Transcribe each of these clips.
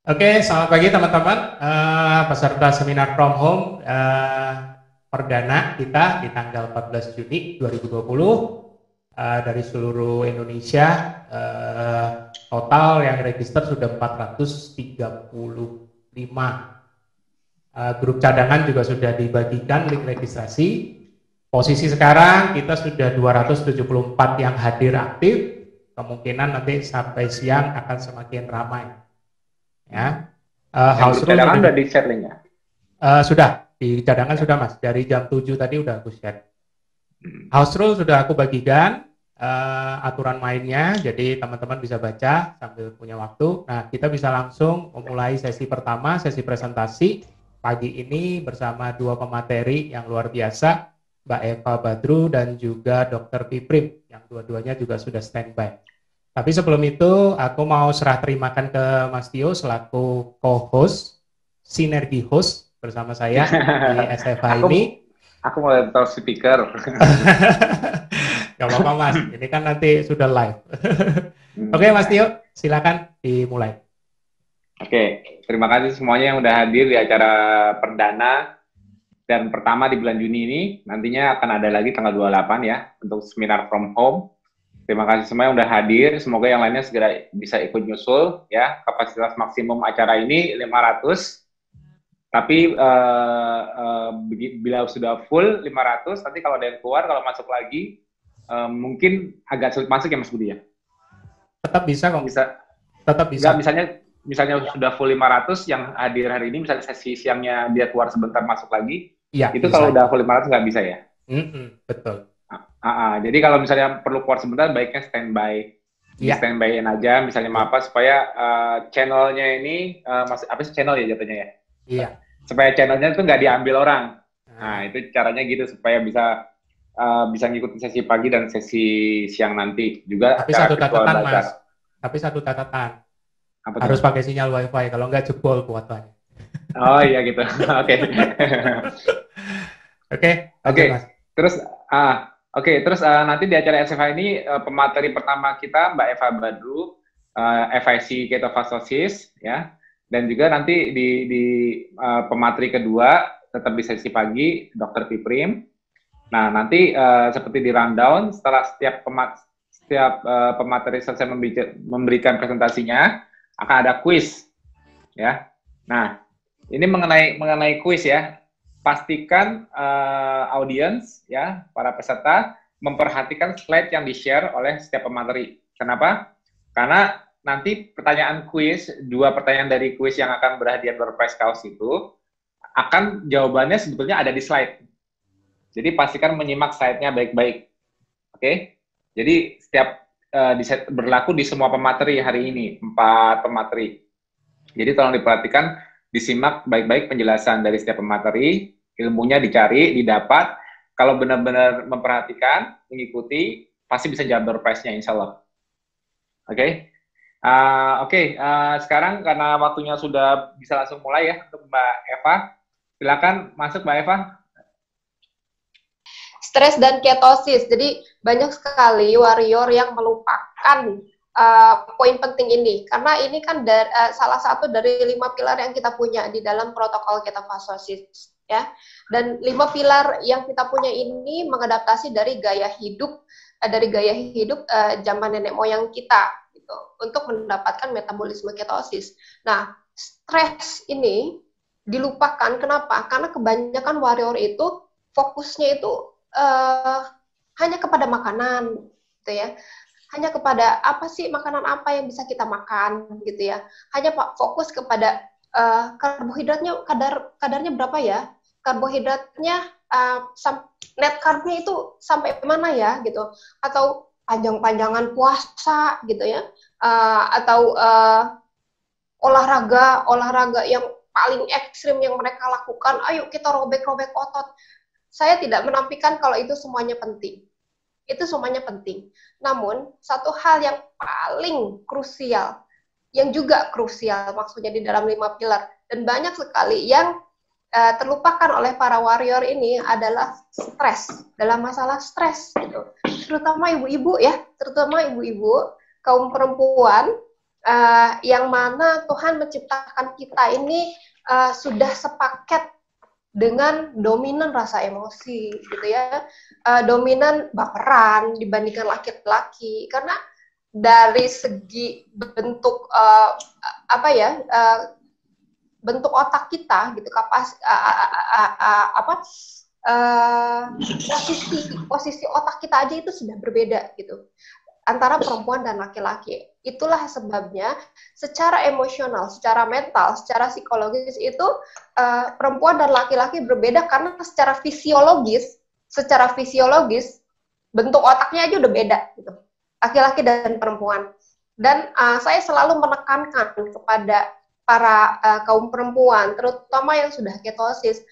Oke, selamat pagi teman-teman. Peserta seminar from home perdana kita di tanggal 14 Juni 2020 dari seluruh Indonesia. Total yang register sudah 435. Grup cadangan juga sudah dibagikan link registrasi. Posisi sekarang kita sudah 274 yang hadir aktif. Kemungkinan nanti sampai siang akan semakin ramai. Ya, House rule cadangan udah di-share linknya? Sudah, di cadangan sudah Mas, dari jam 7 tadi udah aku share. House rule sudah aku bagikan, aturan mainnya, jadi teman-teman bisa baca sambil punya waktu. Nah, kita bisa langsung memulai sesi pertama, sesi presentasi pagi ini bersama dua pemateri yang luar biasa, Mbak Eva Badru dan juga Dr. Piprim, yang dua-duanya juga sudah standby. Tapi sebelum itu, aku mau serah terimakan ke Mas Tio selaku co-host, sinergi host bersama saya di SFA ini. Aku mau tahu speaker. Gak apa-apa Mas, ini kan nanti sudah live. Oke Mas Tio, silakan dimulai. Oke, terima kasih semuanya yang udah hadir di acara perdana dan pertama di bulan Juni ini. Nantinya akan ada lagi tanggal 28 ya, untuk seminar from home. Terima kasih semua yang udah hadir, semoga yang lainnya segera bisa ikut nyusul ya. Kapasitas maksimum acara ini 500. Tapi bila sudah full 500, nanti kalau ada yang keluar, kalau masuk lagi mungkin agak sulit masuk ya Mas Budi ya. Tetap bisa kok. Tetap bisa. Enggak, misalnya sudah full 500 yang hadir hari ini, misalnya sesi siangnya dia keluar sebentar masuk lagi, ya, itu kalau udah full 500 nggak bisa ya. Betul. Jadi kalau misalnya perlu keluar sebentar, baiknya standby. Standby-in aja, misalnya apa supaya channelnya ini apa sih channel ya jatuhnya ya? Iya. Supaya channelnya itu nggak diambil orang. Nah, itu caranya gitu supaya bisa ngikutin sesi pagi dan sesi siang nanti juga. Tapi satu catatan Mas. Tapi satu catatan. Harus pakai sinyal WiFi, kalau nggak jebol kuotanya. Oh iya gitu. Oke. Oke. Terus nanti di acara SFA ini pemateri pertama kita Mbak Eva Badru, FIC ketofastosis ya. Dan juga nanti di pemateri kedua tetap di sesi pagi Dr. Piprim. Nah, nanti seperti di rundown setelah setiap pemateri selesai memberikan presentasinya akan ada kuis ya. Nah, ini mengenai kuis ya. Pastikan audiens ya, para peserta memperhatikan slide yang di-share oleh setiap pemateri. Kenapa? Karena nanti pertanyaan kuis, 2 pertanyaan dari kuis yang akan berhadiah door prize kaos itu akan jawabannya sebetulnya ada di slide. Jadi pastikan menyimak slide-nya baik-baik. Oke? Jadi setiap berlaku di semua pemateri hari ini, 4 pemateri. Jadi tolong diperhatikan, disimak baik-baik penjelasan dari setiap pemateri, ilmunya dicari, didapat. Kalau benar-benar memperhatikan, mengikuti, pasti bisa jawab door prize-nya insya Allah. Oke? Sekarang karena waktunya sudah bisa langsung mulai ya untuk Mbak Eva. Silakan masuk Mbak Eva. Stres dan ketosis. Jadi banyak sekali warrior yang melupakan poin penting ini. Karena ini kan salah satu dari 5 pilar yang kita punya di dalam protokol ketofastosis. Ya. Dan 5 pilar yang kita punya ini mengadaptasi dari gaya hidup zaman nenek moyang kita gitu, untuk mendapatkan metabolisme ketosis. Nah, stres ini dilupakan. Kenapa? Karena kebanyakan warrior itu fokusnya itu hanya kepada makanan, gitu ya. Hanya kepada apa sih makanan apa yang bisa kita makan, gitu ya. Hanya fokus kepada karbohidratnya kadarnya berapa ya? Karbohidratnya net carb-nya itu sampai mana ya, gitu. Atau panjang-panjangan puasa, gitu ya. Atau olahraga yang paling ekstrim yang mereka lakukan, ayo kita robek-robek otot. Saya tidak menafikan kalau itu semuanya penting. Itu semuanya penting. Namun, satu hal yang paling krusial, yang juga krusial maksudnya di dalam 5 pilar, dan banyak sekali yang terlupakan oleh para warrior ini adalah stres, dalam masalah stres gitu. Terutama ibu-ibu ya, terutama ibu-ibu, kaum perempuan yang mana Tuhan menciptakan kita ini sudah sepaket dengan dominan rasa emosi gitu ya, dominan baperan dibandingkan laki-laki, karena dari segi bentuk bentuk otak kita gitu, posisi otak kita aja itu sudah berbeda gitu antara perempuan dan laki-laki. Itulah sebabnya secara emosional, secara mental, secara psikologis itu perempuan dan laki-laki berbeda, karena secara fisiologis bentuk otaknya aja udah beda gitu. Laki-laki dan perempuan. Dan saya selalu menekankan kepada para kaum perempuan, terutama yang sudah ketosis,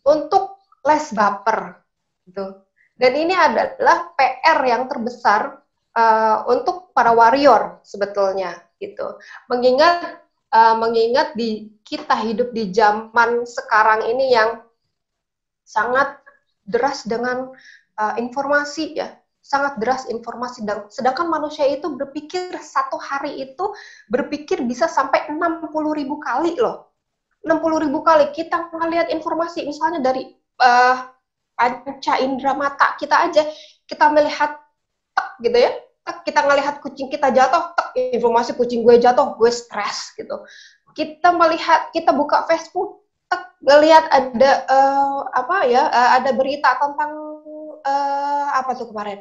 untuk less baper gitu. Dan ini adalah PR yang terbesar untuk para warrior sebetulnya gitu. Mengingat kita hidup di zaman sekarang ini yang sangat deras dengan informasi ya, sangat deras informasi. Sedangkan manusia itu berpikir satu hari itu berpikir bisa sampai 60.000 kali loh. 60.000 kali kita melihat informasi, misalnya dari panca indera mata kita aja, kita melihat gitu ya, kita ngelihat kucing kita jatuh, informasi kucing gue jatuh, gue stres gitu. Kita melihat, kita buka Facebook, ngelihat ada ada berita tentang apa tuh kemarin,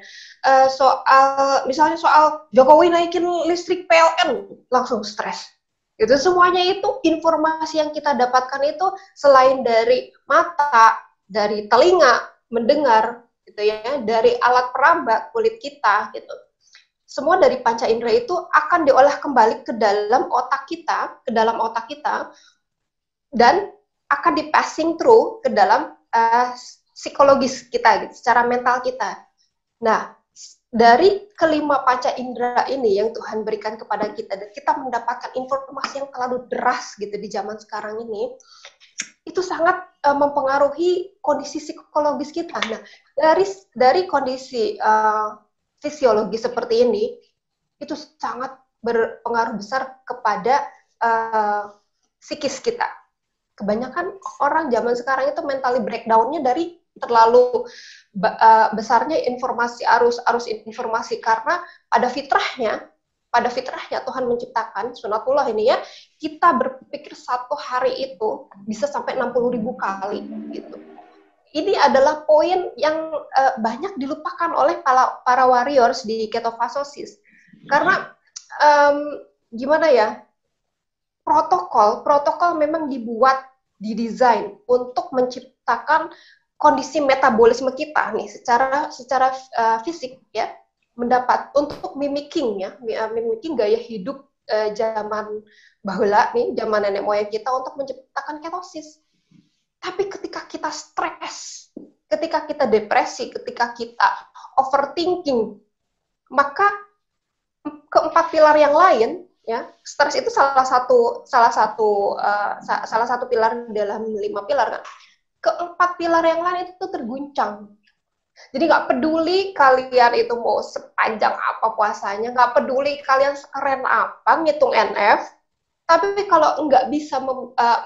misalnya soal Jokowi naikin listrik PLN, langsung stres. Itu semuanya itu informasi yang kita dapatkan itu selain dari mata, dari telinga mendengar gitu ya, dari alat peraba kulit kita gitu. Semua dari panca indera itu akan diolah kembali ke dalam otak kita, dan akan di-passing through ke dalam psikologis kita gitu, secara mental kita. Nah, dari kelima panca indera ini yang Tuhan berikan kepada kita, dan kita mendapatkan informasi yang terlalu deras gitu di zaman sekarang ini, itu sangat mempengaruhi kondisi psikologis kita. Nah, dari kondisi fisiologi seperti ini, itu sangat berpengaruh besar kepada psikis kita. Kebanyakan orang zaman sekarang itu mentally breakdown-nya dari terlalu besarnya arus informasi, karena pada fitrahnya Tuhan menciptakan sunatullah ini ya, kita berpikir satu hari itu bisa sampai 60.000 kali gitu. Ini adalah poin yang banyak dilupakan oleh para warriors di ketofastosis, karena gimana ya, protokol memang didesain untuk menciptakan kondisi metabolisme kita nih secara fisik ya, untuk mimicking gaya hidup zaman baheula nih, zaman nenek moyang kita, untuk menciptakan ketosis. Tapi ketika kita stres, ketika kita depresi, ketika kita overthinking, maka keempat pilar yang lain ya, stres itu salah satu pilar dalam 5 pilar kan. Keempat pilar yang lain itu terguncang. Jadi nggak peduli kalian itu mau sepanjang apa puasanya, nggak peduli kalian sekeren apa ngitung NF, tapi kalau nggak bisa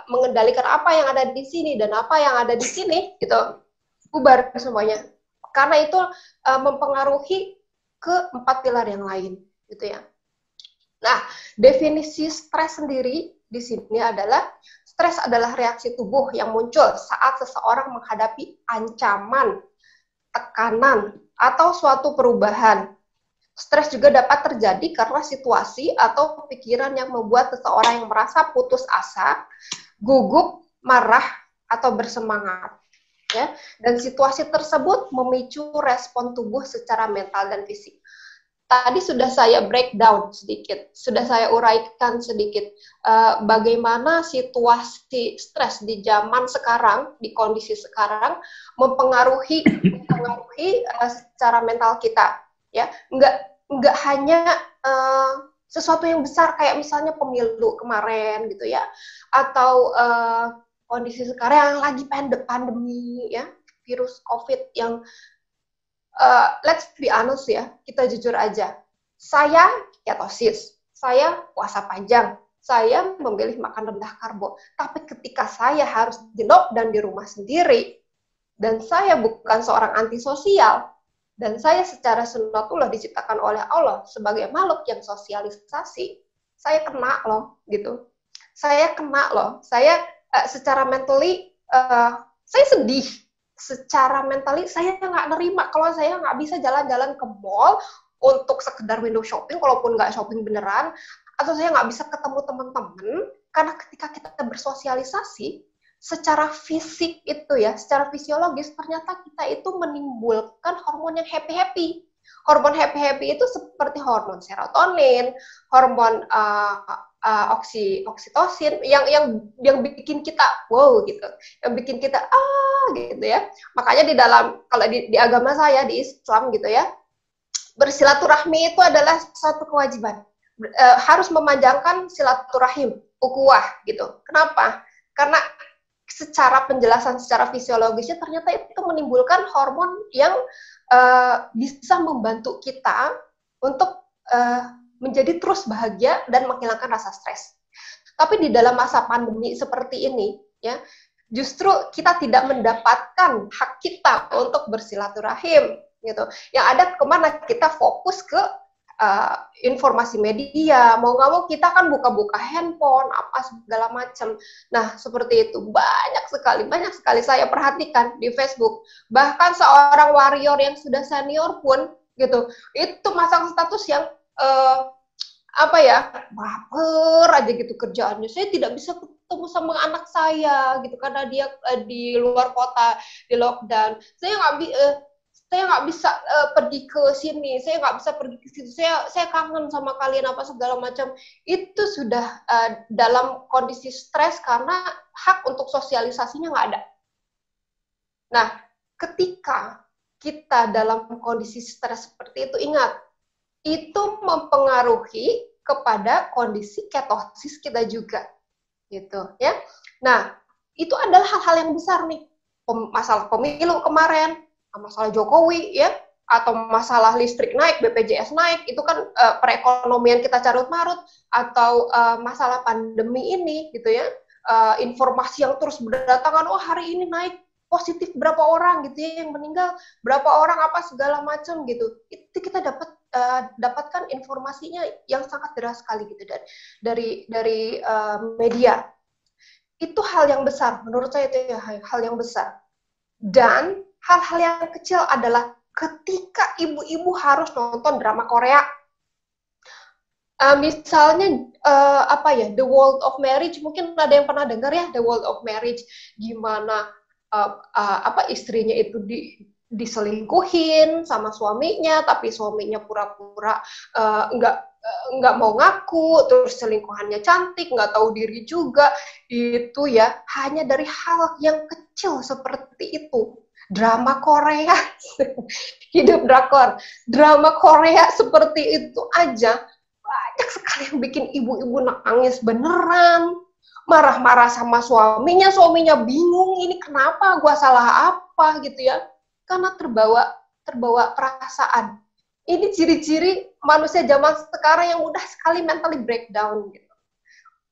mengendalikan apa yang ada di sini dan apa yang ada di sini, gitu, bubar semuanya. Karena itu mempengaruhi keempat pilar yang lain, gitu ya. Nah, definisi stres sendiri di sini adalah, stres adalah reaksi tubuh yang muncul saat seseorang menghadapi ancaman, tekanan, atau suatu perubahan. Stres juga dapat terjadi karena situasi atau pikiran yang membuat seseorang yang merasa putus asa, gugup, marah, atau bersemangat. Ya. Dan situasi tersebut memicu respon tubuh secara mental dan fisik. Tadi sudah saya breakdown sedikit, sudah saya uraikan sedikit bagaimana situasi stres di zaman sekarang, di kondisi sekarang, mempengaruhi secara mental kita. Ya, nggak hanya sesuatu yang besar kayak misalnya pemilu kemarin gitu ya, atau kondisi sekarang yang lagi pandemi ya, virus COVID yang let's be honest ya, kita jujur aja, saya ketosis, saya puasa panjang, saya memilih makan rendah karbo. Tapi ketika saya harus di lockdown di rumah sendiri, dan saya bukan seorang antisosial, dan saya secara sunatullah diciptakan oleh Allah sebagai makhluk yang sosialisasi, saya kena loh, gitu. Saya kena loh, saya secara mentally, saya sedih. Secara mentally, saya nggak nerima kalau saya nggak bisa jalan-jalan ke mall untuk sekedar window shopping, walaupun nggak shopping beneran, atau saya nggak bisa ketemu teman-teman, karena ketika kita bersosialisasi, secara fisik itu ya, secara fisiologis, ternyata kita itu menimbulkan hormon yang happy-happy. Hormon happy-happy itu seperti hormon serotonin, hormon oksitosin, yang bikin kita wow gitu, yang bikin kita gitu ya. Makanya di dalam, kalau di agama saya, di Islam gitu ya, bersilaturahmi itu adalah satu kewajiban. Harus memanjangkan silaturahim, ukhuwah gitu. Kenapa? Karena secara penjelasan secara fisiologisnya ternyata itu menimbulkan hormon yang bisa membantu kita untuk menjadi terus bahagia dan menghilangkan rasa stres. Tapi di dalam masa pandemi seperti ini, ya, justru kita tidak mendapatkan hak kita untuk bersilaturahim, gitu. Yang ada kemana kita fokus ke informasi media, mau nggak mau kita kan buka-buka handphone, apa segala macam. Nah, seperti itu banyak sekali saya perhatikan di Facebook. Bahkan seorang warrior yang sudah senior pun, gitu, itu masang status yang apa ya, baper aja gitu kerjaannya. Saya tidak bisa ketemu sama anak saya, gitu, karena dia di luar kota, di lockdown. Saya nggak bisa pergi ke sini, saya nggak bisa pergi ke situ, saya kangen sama kalian apa segala macam. Itu sudah dalam kondisi stres karena hak untuk sosialisasinya nggak ada. Nah, ketika kita dalam kondisi stres seperti itu, ingat, itu mempengaruhi kepada kondisi ketosis kita juga, gitu ya. Nah, itu adalah hal-hal yang besar nih, masalah pemilu kemarin, masalah Jokowi ya, atau masalah listrik naik, BPJS naik, itu kan perekonomian kita carut-marut, atau masalah pandemi ini gitu ya, informasi yang terus berdatangan, oh hari ini naik positif berapa orang gitu ya, yang meninggal berapa orang apa segala macam gitu, itu kita dapatkan informasinya yang sangat deras sekali gitu dari media. Itu hal yang besar, menurut saya itu ya, hal yang besar. Dan hal-hal yang kecil adalah ketika ibu-ibu harus nonton drama Korea. Misalnya apa ya, The World of Marriage, mungkin ada yang pernah dengar ya, The World of Marriage, gimana apa istrinya itu diselingkuhin sama suaminya, tapi suaminya pura-pura nggak mau ngaku, terus selingkuhannya cantik, nggak tahu diri juga, itu ya hanya dari hal yang kecil seperti itu. Drama Korea, hidup drakor, drama Korea seperti itu aja, banyak sekali yang bikin ibu-ibu nangis beneran, marah-marah sama suaminya bingung, ini kenapa, gua salah apa gitu ya, karena terbawa perasaan. Ini ciri-ciri manusia zaman sekarang yang mudah sekali mentally breakdown gitu.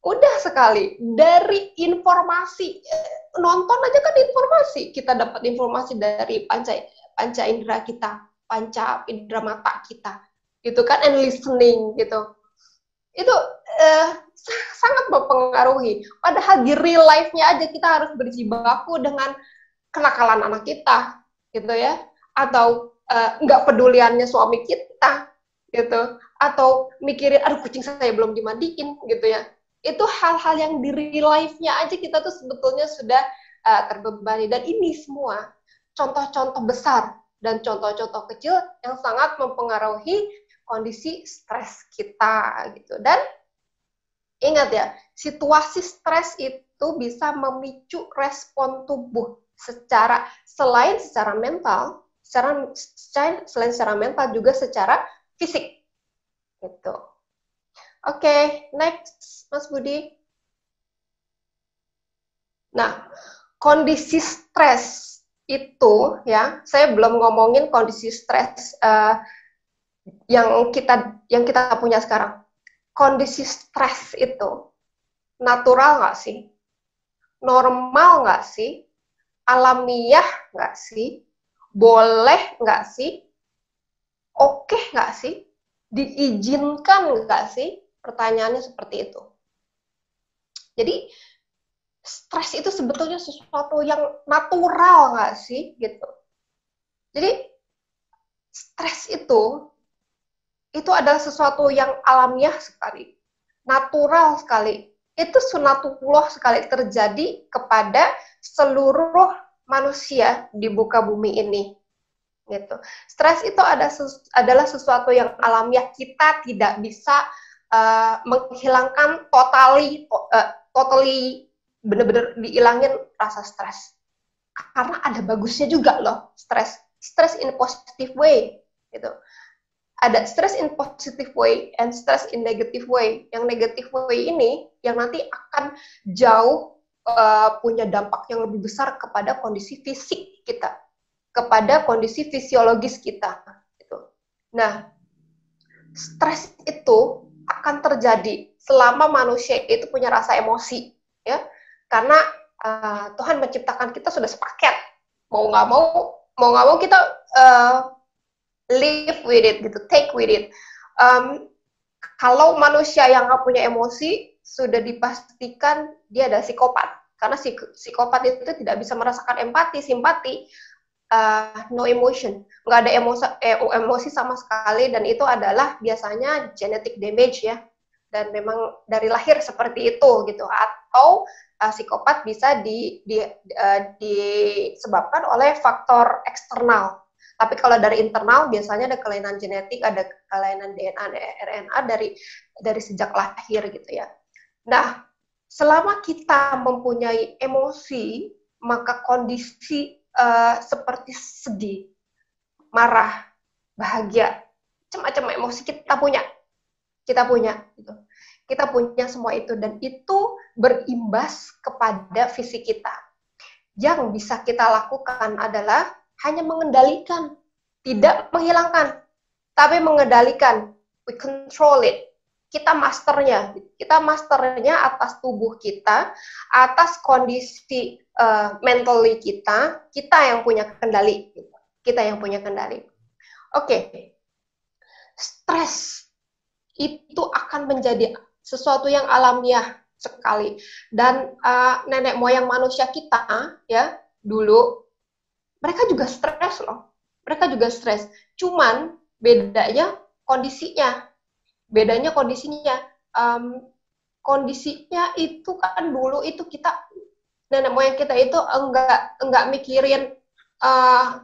Udah sekali, dari informasi, nonton aja kan informasi, kita dapat informasi dari panca indera kita, panca indera mata kita, gitu kan, and listening gitu. Itu sangat mempengaruhi. Padahal di real life-nya aja kita harus berjibaku dengan kenakalan anak kita, gitu ya, atau nggak peduliannya suami kita, gitu, atau mikirin, aduh kucing saya belum dimandiin, gitu ya. Itu hal-hal yang di real life-nya aja kita tuh sebetulnya sudah terbebani. Dan ini semua contoh-contoh besar dan contoh-contoh kecil yang sangat mempengaruhi kondisi stres kita gitu. Dan ingat ya, situasi stres itu bisa memicu respon tubuh selain secara mental, selain secara mental juga secara fisik gitu. Oke, next, Mas Budi. Nah, kondisi stres itu ya, saya belum ngomongin kondisi stres yang kita punya sekarang. kondisi stres itu natural nggak sih? Normal nggak sih? Alamiah nggak sih? Boleh nggak sih? Oke nggak sih? Diizinkan nggak sih? Pertanyaannya seperti itu. Jadi stres itu sebetulnya sesuatu yang natural nggak sih gitu. Jadi stres itu adalah sesuatu yang alamiah sekali, natural sekali. Itu sunatullah sekali terjadi kepada seluruh manusia di muka bumi ini. Gitu. Stres itu adalah sesuatu yang alamiah, kita tidak bisa menghilangkan totally benar-benar dihilangin rasa stres. Karena ada bagusnya juga loh stress in a positive way gitu. Ada stress in positive way and stress in negative way. Yang negative way ini yang nanti akan jauh punya dampak yang lebih besar kepada kondisi fisik kita, kepada kondisi fisiologis kita gitu. Nah, stres itu akan terjadi selama manusia itu punya rasa emosi, ya. Karena Tuhan menciptakan kita sudah sepaket, mau nggak mau kita live with it gitu, take with it. Kalau manusia yang nggak punya emosi, sudah dipastikan dia adalah psikopat. Karena psikopat itu tidak bisa merasakan empati, simpati, no emotion, nggak ada emosi sama sekali, dan itu adalah biasanya genetic damage ya. Dan memang dari lahir seperti itu gitu. Atau psikopat bisa disebabkan oleh faktor eksternal. Tapi kalau dari internal biasanya ada kelainan genetik, ada kelainan DNA, RNA dari sejak lahir gitu ya. Nah, selama kita mempunyai emosi, maka kondisi seperti sedih, marah, bahagia, macam-macam emosi kita punya gitu. Kita punya semua itu, dan itu berimbas kepada fisik kita. Yang bisa kita lakukan adalah hanya mengendalikan, tidak menghilangkan, tapi mengendalikan. We control it. Kita masternya atas tubuh kita, atas kondisi mentally kita yang punya kendali. Kita yang punya kendali. Oke. Stres itu akan menjadi sesuatu yang alamiah sekali. Dan nenek moyang manusia kita ya dulu, mereka juga stres loh. Mereka juga stres. Cuman bedanya kondisinya. Kondisinya itu kan dulu itu kita, nenek moyang kita itu enggak mikirin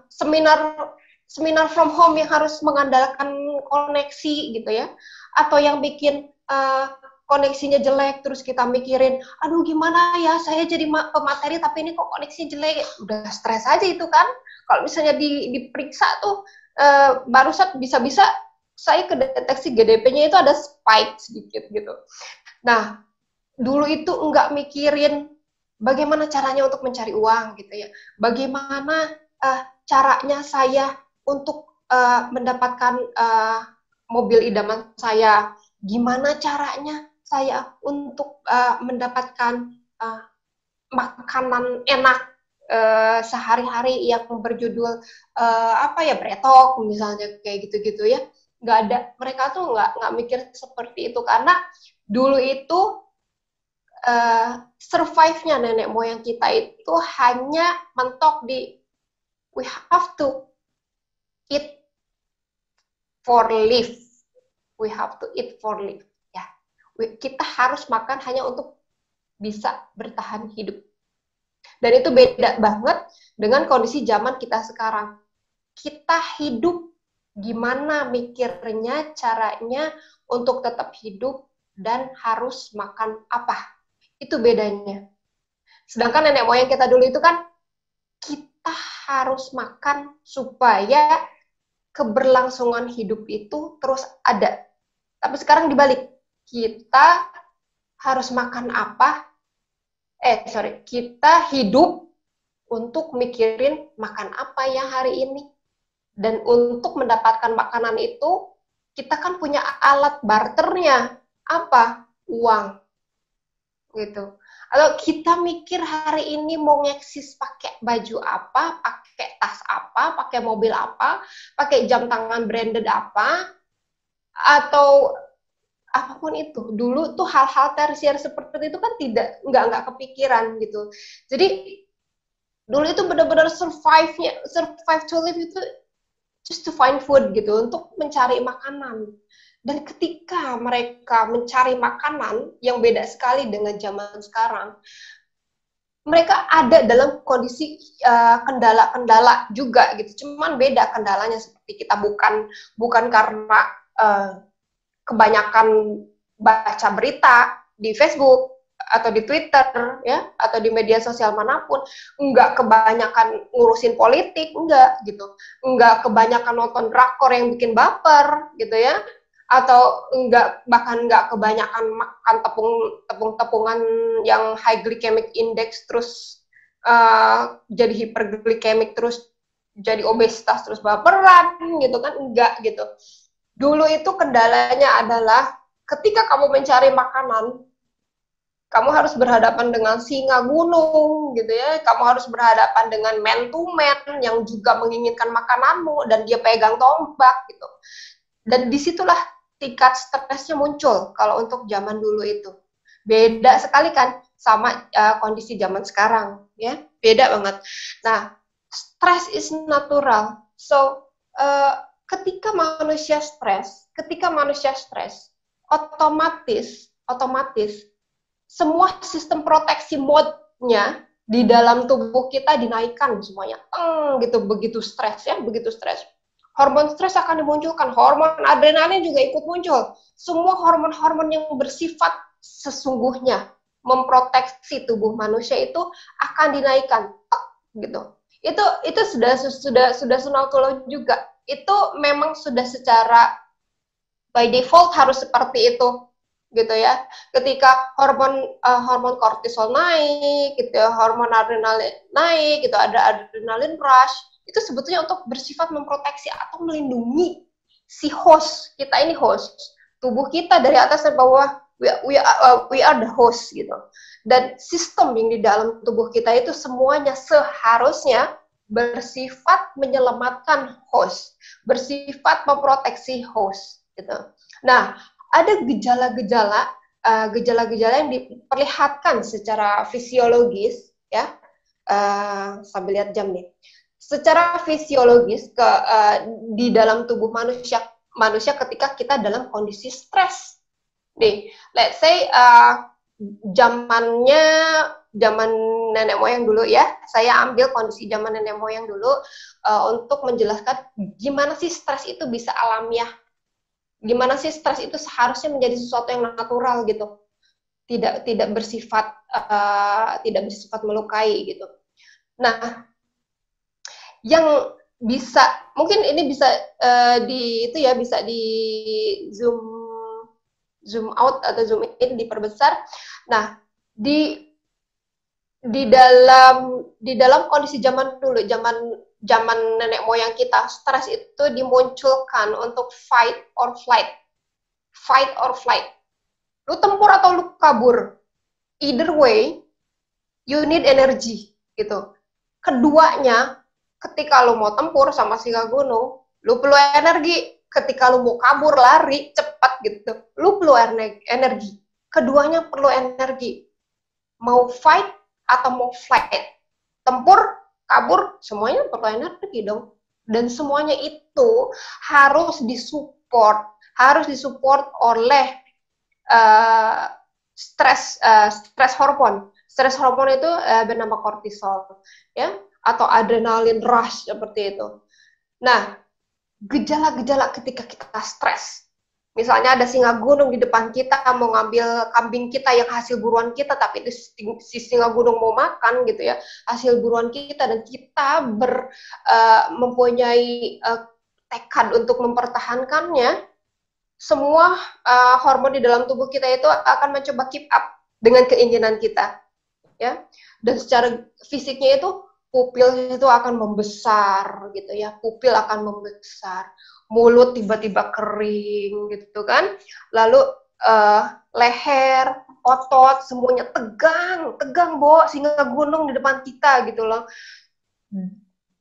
seminar from home yang harus mengandalkan koneksi gitu ya, atau yang bikin koneksinya jelek terus kita mikirin, aduh gimana ya saya jadi pemateri tapi ini kok koneksinya jelek, udah stres aja itu kan. Kalau misalnya diperiksa tuh barusan bisa-bisa saya kedeteksi GDP-nya itu ada spike sedikit gitu. Nah, dulu itu enggak mikirin bagaimana caranya untuk mencari uang gitu ya, bagaimana caranya saya untuk mendapatkan mobil idaman saya, gimana caranya saya untuk mendapatkan makanan enak sehari-hari yang berjudul bretok misalnya, kayak gitu-gitu ya. Nggak ada, mereka tuh nggak mikir seperti itu, karena dulu itu survive-nya nenek moyang kita itu hanya mentok di we have to eat for live. We have to eat for live. Ya, kita harus makan hanya untuk bisa bertahan hidup. Dan itu beda banget dengan kondisi zaman kita sekarang. Kita hidup gimana mikirnya, caranya untuk tetap hidup dan harus makan apa. Itu bedanya. Sedangkan nenek moyang kita dulu itu kan kita harus makan supaya keberlangsungan hidup itu terus ada. Tapi sekarang dibalik. Kita harus makan apa? Kita hidup untuk mikirin makan apa ya hari ini. Dan untuk mendapatkan makanan itu, kita kan punya alat barternya. Apa? Uang. Gitu. Atau kita mikir hari ini mau ngeksis pakai baju apa, pakai tas apa, pakai mobil apa, pakai jam tangan branded apa, atau apapun itu. Dulu tuh hal-hal tersier seperti itu kan nggak kepikiran gitu. Jadi dulu itu benar-benar survive to live itu just to find food gitu, untuk mencari makanan. Dan ketika mereka mencari makanan yang beda sekali dengan zaman sekarang, mereka ada dalam kondisi kendala-kendala juga gitu. Cuman beda kendalanya, seperti kita bukan karena kebanyakan baca berita di Facebook atau di Twitter ya, atau di media sosial manapun, enggak kebanyakan ngurusin politik, enggak gitu. Enggak kebanyakan nonton drakor yang bikin baper gitu ya, atau bahkan enggak kebanyakan makan tepung-tepungan yang high glycemic index terus jadi hyperglycemic, terus jadi obesitas, terus baperan gitu kan, enggak gitu. Dulu itu kendalanya adalah ketika kamu mencari makanan, kamu harus berhadapan dengan singa gunung gitu ya, kamu harus berhadapan dengan man to man yang juga menginginkan makananmu dan dia pegang tombak gitu. Dan disitulah tingkat stresnya muncul kalau untuk zaman dulu itu. Beda sekali kan sama kondisi zaman sekarang ya, beda banget. Nah, stress is natural. So ketika manusia stres, otomatis semua sistem proteksi mode-nya di dalam tubuh kita dinaikkan semuanya. Gitu, begitu stres. Hormon stres akan dimunculkan, hormon adrenalin juga ikut muncul. Semua hormon-hormon yang bersifat sesungguhnya memproteksi tubuh manusia itu akan dinaikkan. Gitu. Itu sudah sunatullah juga. Itu memang sudah secara by default harus seperti itu. Gitu ya, ketika hormon kortisol naik gitu ya, hormon adrenalin naik gitu, ada adrenalin rush, itu sebetulnya untuk bersifat memproteksi atau melindungi si host kita ini, host tubuh kita dari atas sampai bawah, we are the host gitu. Dan sistem yang di dalam tubuh kita itu semuanya seharusnya bersifat menyelamatkan host, bersifat memproteksi host gitu. Nah, ada gejala-gejala yang diperlihatkan secara fisiologis ya, sambil lihat jam nih. Secara fisiologis di dalam tubuh manusia ketika kita dalam kondisi stres. Nih, let's say zaman nenek moyang dulu ya. Saya ambil kondisi zaman nenek moyang dulu untuk menjelaskan gimana sih stres itu bisa alamiah. Gimana sih stres itu seharusnya menjadi sesuatu yang natural gitu, tidak bersifat melukai gitu. Nah, yang bisa mungkin ini bisa bisa di zoom out atau zoom in, diperbesar. Nah, di dalam kondisi zaman dulu, zaman nenek moyang kita, stres itu dimunculkan untuk fight or flight. Lu tempur atau lu kabur, either way you need energy gitu. Keduanya, ketika lu mau tempur sama singa gunung, lu perlu energi. Ketika lu mau kabur, lari cepat gitu, lu perlu energi. Keduanya perlu energi. Mau fight atau mau flight, tempur, kabur, semuanya perlu energi dong. Dan semuanya itu harus disupport oleh stress hormon. Stress hormon itu bernama kortisol ya, atau adrenalin rush seperti itu. Nah, gejala-gejala ketika kita stres, misalnya ada singa gunung di depan kita mau ngambil kambing kita yang hasil buruan kita, tapi si singa gunung mau makan gitu ya, hasil buruan kita, dan kita mempunyai tekad untuk mempertahankannya. Semua hormon di dalam tubuh kita itu akan mencoba keep up dengan keinginan kita ya. Dan secara fisiknya itu pupil itu akan membesar gitu ya, pupil akan membesar, mulut tiba-tiba kering gitu kan, lalu leher, otot, semuanya tegang, Bo, singa gunung di depan kita gitu loh.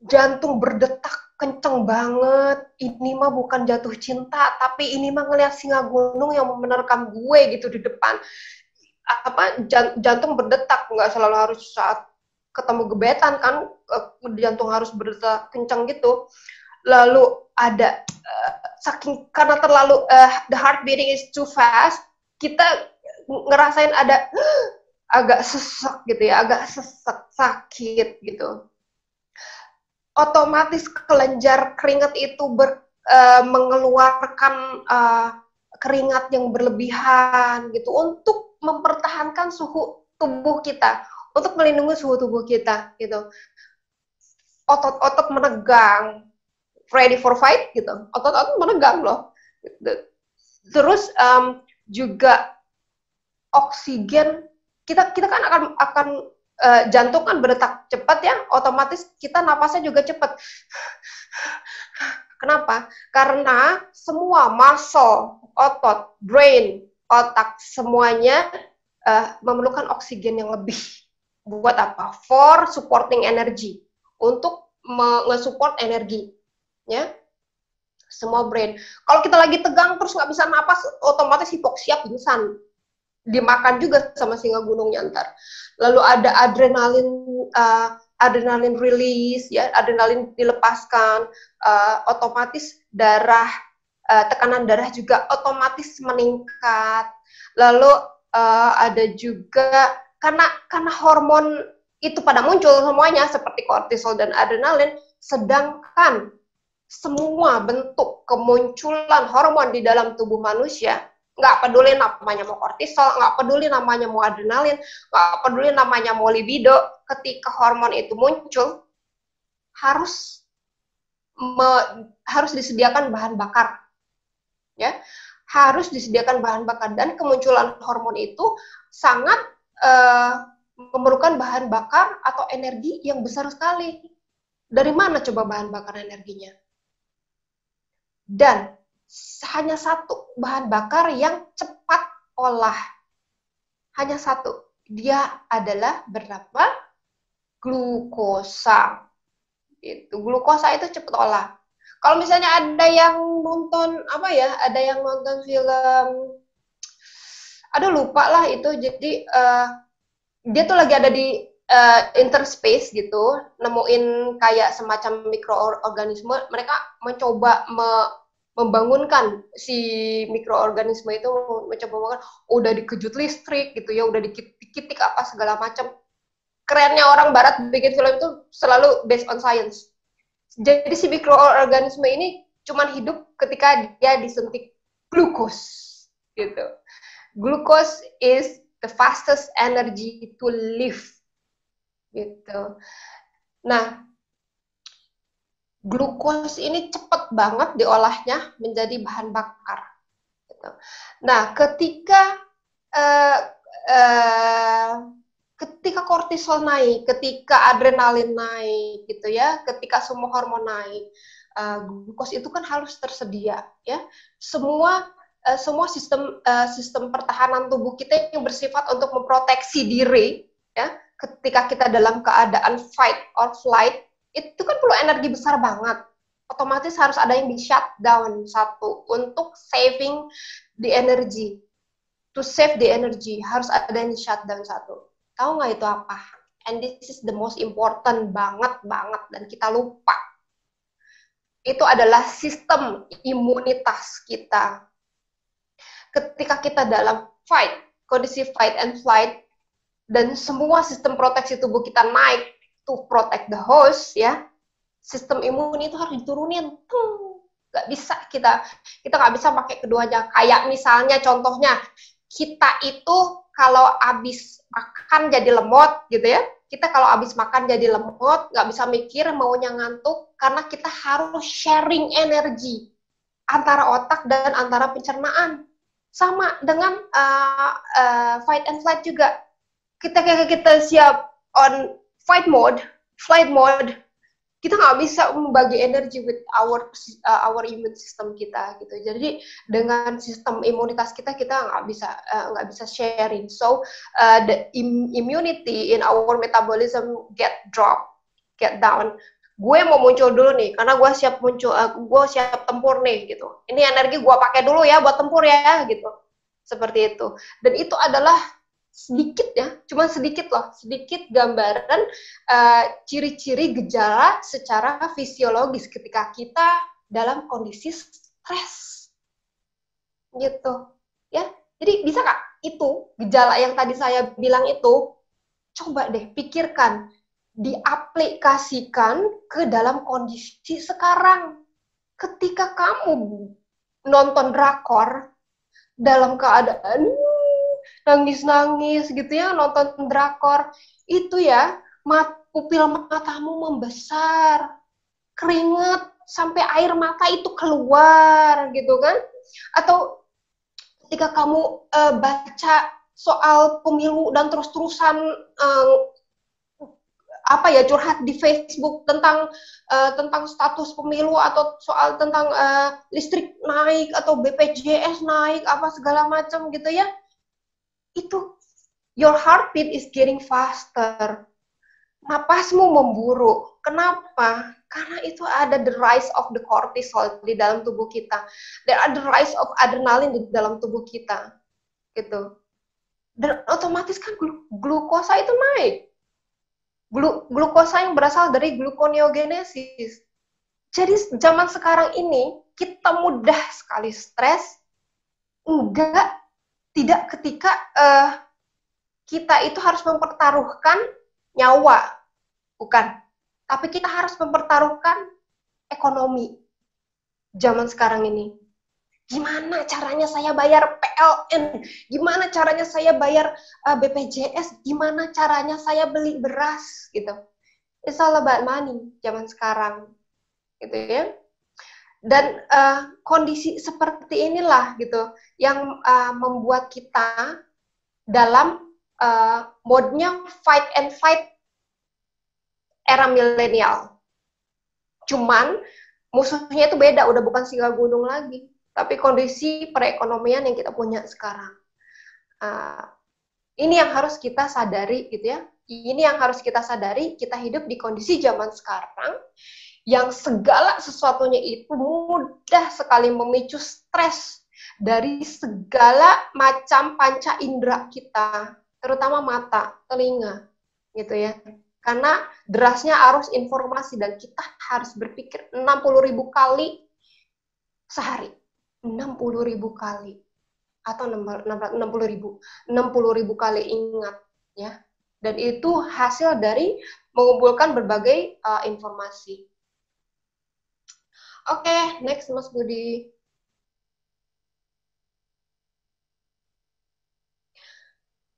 Jantung berdetak kenceng banget. Ini mah bukan jatuh cinta, tapi ini mah ngeliat singa gunung yang menerkam gue gitu di depan. Jantung berdetak, nggak selalu harus saat ketemu gebetan kan, jantung harus berdetak kenceng gitu. Lalu ada saking karena terlalu the heart beating is too fast, kita ngerasain ada agak sesak gitu ya, agak sesak, sakit gitu. Otomatis kelenjar keringat itu mengeluarkan keringat yang berlebihan gitu untuk mempertahankan suhu tubuh kita, untuk melindungi suhu tubuh kita gitu. Otot-otot menegang, ready for fight gitu, otot-otot menegang loh. Terus juga oksigen, kita kan akan jantung kan berdetak cepat ya, otomatis kita napasnya juga cepat. Kenapa? Karena semua muscle, otot, brain, otak, semuanya memerlukan oksigen yang lebih. Buat apa? For supporting energy, untuk nge-support energi. Ya, semua brain. Kalau kita lagi tegang terus nggak bisa napas, otomatis hipoksia, pingsan. Dimakan juga sama singa gunungnya ntar. Lalu ada adrenalin release, ya, adrenalin dilepaskan, otomatis tekanan darah juga otomatis meningkat. Lalu ada juga karena hormon itu pada muncul semuanya seperti kortisol dan adrenalin, sedangkan semua bentuk kemunculan hormon di dalam tubuh manusia, nggak peduli namanya mau kortisol, nggak peduli namanya mau adrenalin, nggak peduli namanya mau libido, ketika hormon itu muncul, harus disediakan bahan bakar. Ya, harus disediakan bahan bakar, dan kemunculan hormon itu sangat memerlukan bahan bakar atau energi yang besar sekali. Dari mana coba bahan bakar energinya? Dan hanya satu bahan bakar yang cepat olah. Hanya satu. Dia adalah berapa? Glukosa. Glukosa itu cepat olah. Kalau misalnya ada yang nonton film, aduh lupa lah itu. Jadi dia tuh lagi ada di interspace gitu, nemuin kayak semacam mikroorganisme. Mereka mencoba membangunkan si mikroorganisme itu, mencoba udah dikejut listrik gitu ya, udah dikitik apa segala macam. Kerennya orang barat bikin film itu selalu based on science. Jadi si mikroorganisme ini cuman hidup ketika dia disuntik glukos gitu. Glucose is the fastest energy to live gitu. Nah, glukos ini cepat banget diolahnya menjadi bahan bakar. Gitu. Nah, ketika kortisol naik, ketika adrenalin naik, gitu ya, ketika semua hormon naik, glukos itu kan harus tersedia, ya. Semua sistem pertahanan tubuh kita yang bersifat untuk memproteksi diri, ya, ketika kita dalam keadaan fight or flight, itu kan perlu energi besar banget. Otomatis harus ada yang di shutdown satu untuk saving the energy. To save the energy harus ada yang di shutdown satu. Tahu nggak itu apa? And this is the most important banget dan kita lupa. Itu adalah sistem imunitas kita. Ketika kita dalam fight, kondisi fight and flight, dan semua sistem proteksi tubuh kita naik to protect the host, ya, sistem imun itu harus diturunin. Nggak bisa kita nggak bisa pakai keduanya. Kayak misalnya contohnya, kita itu kalau habis makan jadi lemot gitu ya, kita kalau habis makan jadi lemot, nggak bisa mikir, maunya ngantuk, karena kita harus sharing energi antara otak dan antara pencernaan. Sama dengan fight and flight juga. Kita siap on flight mode, kita nggak bisa membagi energi with our immune system kita gitu. Jadi dengan sistem imunitas kita nggak bisa sharing. So the immunity in our metabolism get down. Gue mau muncul dulu nih, karena gue siap tempur nih gitu. Ini energi gue pakai dulu ya buat tempur ya gitu. Seperti itu. Dan itu adalah sedikit ya, cuma sedikit loh, sedikit gambaran ciri-ciri gejala secara fisiologis ketika kita dalam kondisi stres gitu ya. Jadi bisa nggak itu gejala yang tadi saya bilang itu, coba deh pikirkan, diaplikasikan ke dalam kondisi sekarang. Ketika kamu nonton drakor dalam keadaan nangis-nangis gitu ya, nonton drakor, itu ya, pupil matamu membesar, keringet, sampai air mata itu keluar gitu kan. Atau ketika kamu baca soal pemilu dan terus-terusan curhat di Facebook tentang status pemilu, atau soal tentang listrik naik atau BPJS naik apa segala macam gitu ya, itu your heartbeat is getting faster, napasmu memburuk. Kenapa? Karena itu ada the rise of the cortisol di dalam tubuh kita, there are the rise of adrenaline di dalam tubuh kita gitu, dan otomatis kan glukosa itu naik. Glukosa yang berasal dari gluconeogenesis. Jadi zaman sekarang ini kita mudah sekali stres, tidak ketika kita itu harus mempertaruhkan nyawa, bukan. Tapi kita harus mempertaruhkan ekonomi zaman sekarang ini. Gimana caranya saya bayar PLN? Gimana caranya saya bayar BPJS? Gimana caranya saya beli beras? Gitu. It's all about money zaman sekarang, gitu ya. Dan kondisi seperti inilah gitu yang membuat kita dalam mode-nya fight and fight era milenial. Cuman musuhnya itu beda, udah bukan singa gunung lagi, tapi kondisi perekonomian yang kita punya sekarang. Ini yang harus kita sadari gitu ya. Ini yang harus kita sadari, kita hidup di kondisi zaman sekarang yang segala sesuatunya itu mudah sekali memicu stres dari segala macam panca indera kita, terutama mata, telinga, gitu ya. Karena derasnya arus informasi dan kita harus berpikir 60.000 kali sehari. 60.000 kali atau 60.000 kali, ingat ya. Dan itu hasil dari mengumpulkan berbagai informasi. Oke, next Mas Budi.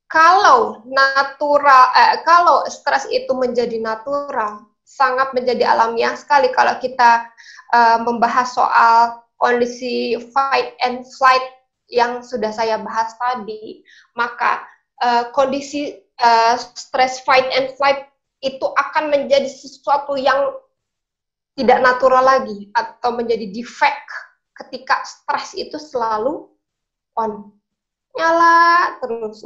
Kalau stres itu menjadi natural, sangat menjadi alamiah sekali kalau kita membahas soal kondisi fight and flight yang sudah saya bahas tadi, maka kondisi stress fight and flight itu akan menjadi sesuatu yang tidak natural lagi atau menjadi defect ketika stres itu selalu on. Nyala terus,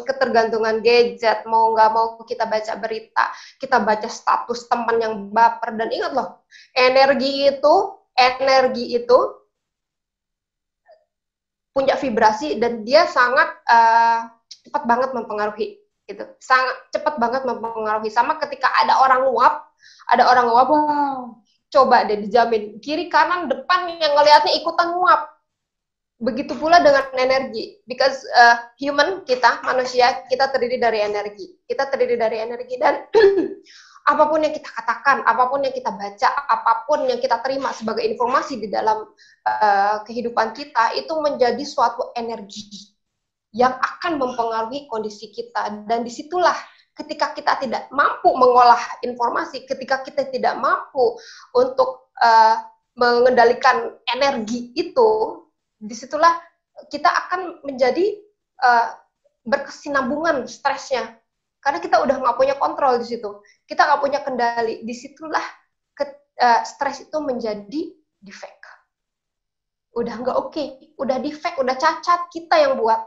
ketergantungan gadget, mau nggak mau kita baca berita, kita baca status teman yang baper. Dan ingat loh, energi itu punya vibrasi dan dia sangat cepat banget mempengaruhi gitu. Sangat cepat banget mempengaruhi. Sama ketika ada orang nguap, wow, coba deh dijamin kiri kanan depan yang ngelihatnya ikutan nguap. Begitu pula dengan energi, because human, kita manusia, kita terdiri dari energi, dan apapun yang kita katakan, apapun yang kita baca, apapun yang kita terima sebagai informasi di dalam kehidupan kita, itu menjadi suatu energi yang akan mempengaruhi kondisi kita. Dan disitulah ketika kita tidak mampu mengolah informasi, ketika kita tidak mampu untuk mengendalikan energi itu, disitulah kita akan menjadi berkesinambungan stresnya. Karena kita udah nggak punya kontrol di situ. Kita nggak punya kendali. Disitulah stres itu menjadi defect. Udah nggak oke, udah defect, udah cacat, kita yang buat.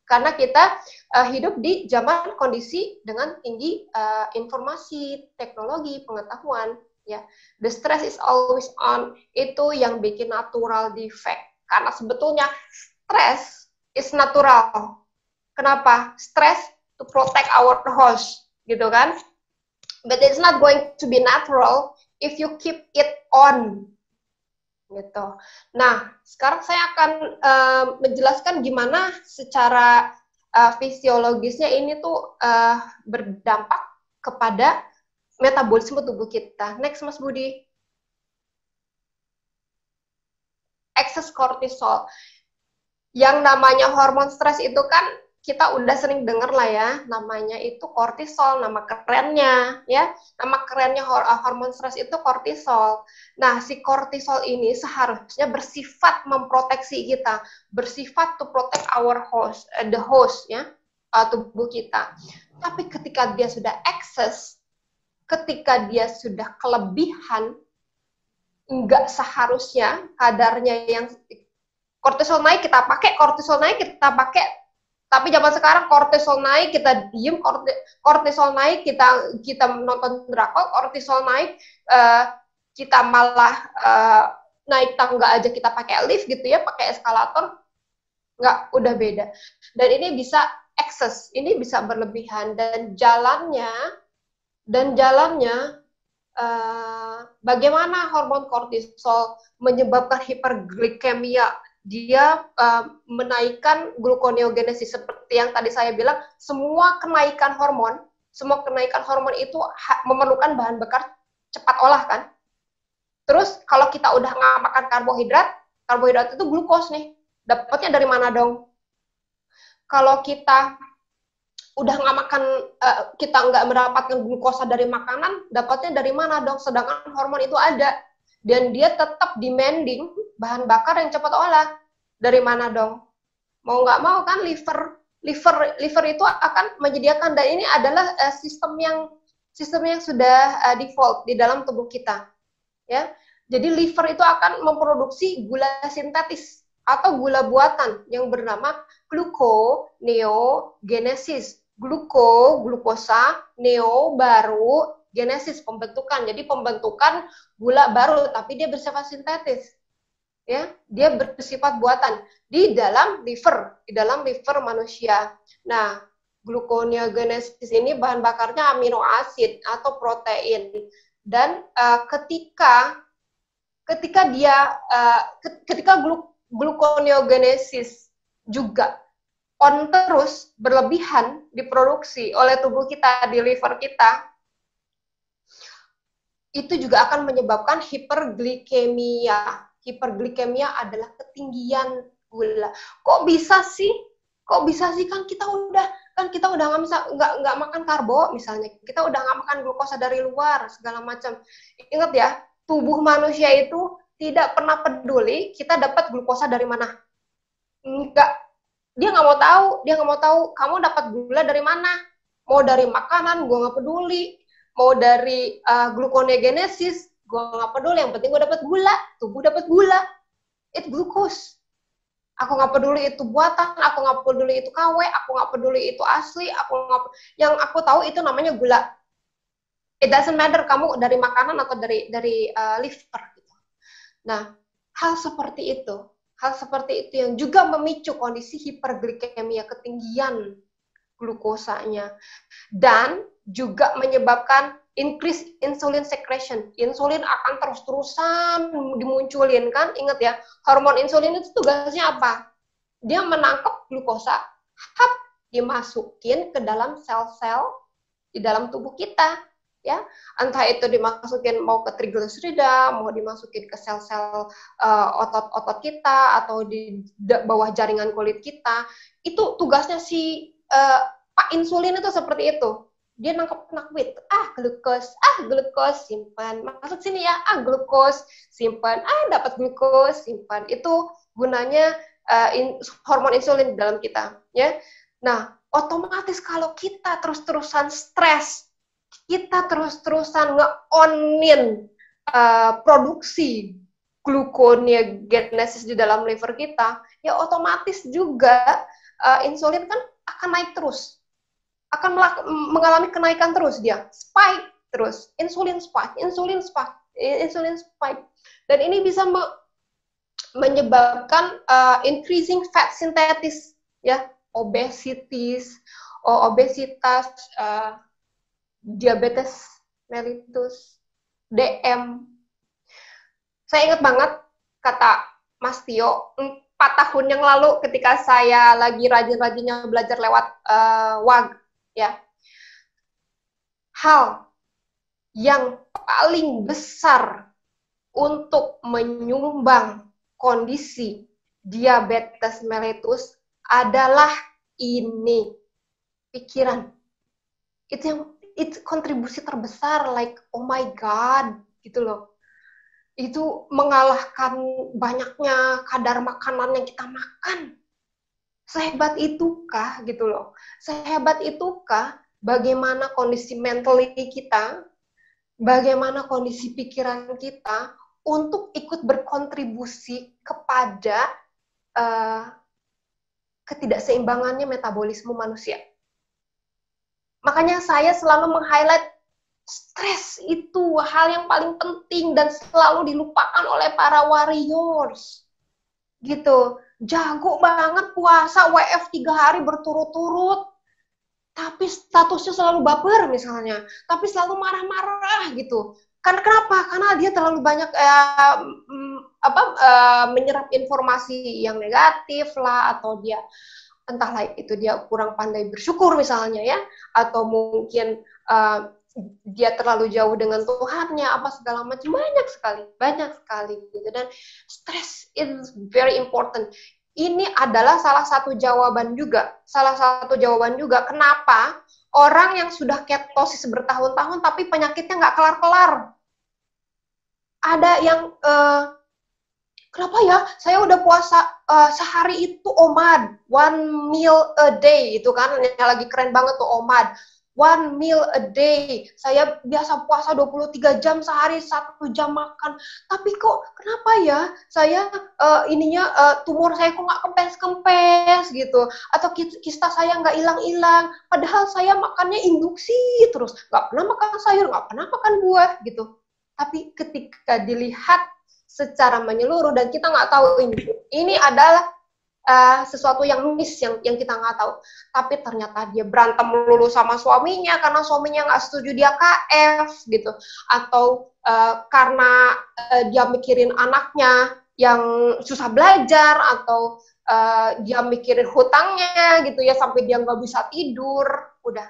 Karena kita hidup di zaman kondisi dengan tinggi informasi, teknologi, pengetahuan. Ya, the stress is always on, itu yang bikin natural defect. Karena sebetulnya stress is natural. Kenapa? Stress to protect our host, gitu kan? But it's not going to be natural if you keep it on, gitu. Nah, sekarang saya akan menjelaskan gimana secara fisiologisnya ini tuh berdampak kepada metabolisme tubuh kita. Next, Mas Budi. Excess cortisol. Yang namanya hormon stres itu kan kita udah sering dengar lah ya, namanya itu kortisol, nama kerennya ya. Nama kerennya hormon stres itu kortisol. Nah, si kortisol ini seharusnya bersifat memproteksi kita, bersifat to protect our host, the host ya, tubuh kita. Tapi ketika dia sudah excess, ketika dia sudah kelebihan, nggak seharusnya kadarnya yang kortisol naik kita pakai, tapi zaman sekarang kortisol naik kita diem, kortisol naik kita nonton drakor, kortisol naik kita malah naik tangga aja kita pakai lift gitu ya, pakai eskalator, nggak, udah beda. Dan ini bisa excess, ini bisa berlebihan, dan jalannya bagaimana hormon kortisol menyebabkan hiperglikemia. Dia menaikkan gluconeogenesis, seperti yang tadi saya bilang, semua kenaikan hormon itu memerlukan bahan bakar cepat olah kan. Terus kalau kita udah nggak makan karbohidrat itu glukos nih, dapatnya dari mana dong? Kalau kita udah nggak makan, kita nggak mendapatkan glukosa dari makanan, dapatnya dari mana dong? Sedangkan hormon itu ada, dan dia tetap demanding bahan bakar yang cepat olah. Dari mana dong? Mau nggak mau kan liver itu akan menyediakan, dan ini adalah sistem yang sudah default di dalam tubuh kita. Ya, jadi liver itu akan memproduksi gula sintetis atau gula buatan yang bernama gluconeogenesis. Glukosa, neo, baru, genesis, pembentukan. Jadi pembentukan gula baru, tapi dia bersifat sintetis. Ya, dia bersifat buatan di dalam liver manusia. Nah, gluconeogenesis ini bahan bakarnya amino asid atau protein. Dan ketika gluconeogenesis juga on terus, berlebihan diproduksi oleh tubuh kita di liver kita, itu juga akan menyebabkan hiperglikemia. Hiperglikemia adalah ketinggian gula. Kok bisa sih kan kita udah nggak makan karbo misalnya, kita udah nggak makan glukosa dari luar segala macam. Ingat ya, tubuh manusia itu tidak pernah peduli kita dapat glukosa dari mana. Enggak. Dia nggak mau tahu kamu dapat gula dari mana. Mau dari makanan, gue nggak peduli. Mau dari gluconeogenesis, gue nggak peduli. Yang penting gue dapat gula, tubuh dapat gula. It glucose. Aku nggak peduli itu buatan, aku nggak peduli itu KW, aku nggak peduli itu asli, yang aku tahu itu namanya gula. It doesn't matter kamu dari makanan atau dari liver. Gitu. Nah, hal seperti itu yang juga memicu kondisi hiperglikemia, ketinggian glukosanya, dan juga menyebabkan increase insulin secretion. Insulin akan terus-terusan dimunculin kan, ingat ya, hormon insulin itu tugasnya apa? Dia menangkap glukosa, dimasukin ke dalam sel-sel di dalam tubuh kita. Ya, entah itu dimasukin mau ke trigliserida, mau dimasukin ke sel-sel otot-otot kita, atau di bawah jaringan kulit kita. Itu tugasnya si Pak Insulin itu seperti itu. Dia nangkep-nangkepin, glukos, simpan, masuk sini ya, glukos, simpan, dapat glukos, simpan. Itu gunanya hormon insulin di dalam kita. Ya, nah otomatis kalau kita terus-terusan stres, kita terus-terusan nge-on-in produksi gluconeogenesis di dalam liver kita, ya otomatis juga insulin kan akan naik terus, akan mengalami kenaikan terus, dia spike terus, insulin spike, dan ini bisa menyebabkan increasing fat synthesis, ya, obesitas, diabetes mellitus, DM. Saya ingat banget kata Mas Tio 4 tahun yang lalu ketika saya lagi rajin-rajinnya belajar lewat WAG, ya. Hal yang paling besar untuk menyumbang kondisi diabetes mellitus adalah ini, pikiran. Itu kontribusi terbesar, like oh my god, gitu loh. Itu mengalahkan banyaknya kadar makanan yang kita makan. Sehebat itukah gitu loh. Sehebat itukah bagaimana kondisi mentally kita, bagaimana kondisi pikiran kita untuk ikut berkontribusi kepada ketidakseimbangannya metabolisme manusia. Makanya saya selalu meng-highlight stres itu hal yang paling penting dan selalu dilupakan oleh para warriors. Gitu. Jago banget puasa WF 3 hari berturut-turut. Tapi statusnya selalu baper misalnya. Tapi selalu marah-marah gitu. Karena kenapa? Karena dia terlalu banyak menyerap informasi yang negatif lah, atau dia entahlah itu dia kurang pandai bersyukur misalnya, ya, atau mungkin dia terlalu jauh dengan Tuhannya, apa segala macam, banyak sekali gitu. Dan stress is very important. Ini adalah salah satu jawaban juga kenapa orang yang sudah ketosis bertahun-tahun tapi penyakitnya nggak kelar-kelar. Ada yang kenapa ya saya udah puasa sehari itu OMAD, 1 meal a day, itu kan yang lagi keren banget tuh OMAD. 1 meal a day, saya biasa puasa 23 jam sehari, 1 jam makan. Tapi kok kenapa ya saya tumor saya kok nggak kempes-kempes gitu, atau kista saya nggak hilang-hilang, padahal saya makannya induksi terus, nggak pernah makan sayur, nggak pernah makan buah gitu. Tapi ketika dilihat secara menyeluruh dan kita nggak tahu ini adalah sesuatu yang miss yang kita nggak tahu, tapi ternyata dia berantem melulu sama suaminya karena suaminya nggak setuju dia KF gitu, atau karena dia mikirin anaknya yang susah belajar, atau dia mikirin hutangnya gitu ya sampai dia nggak bisa tidur, udah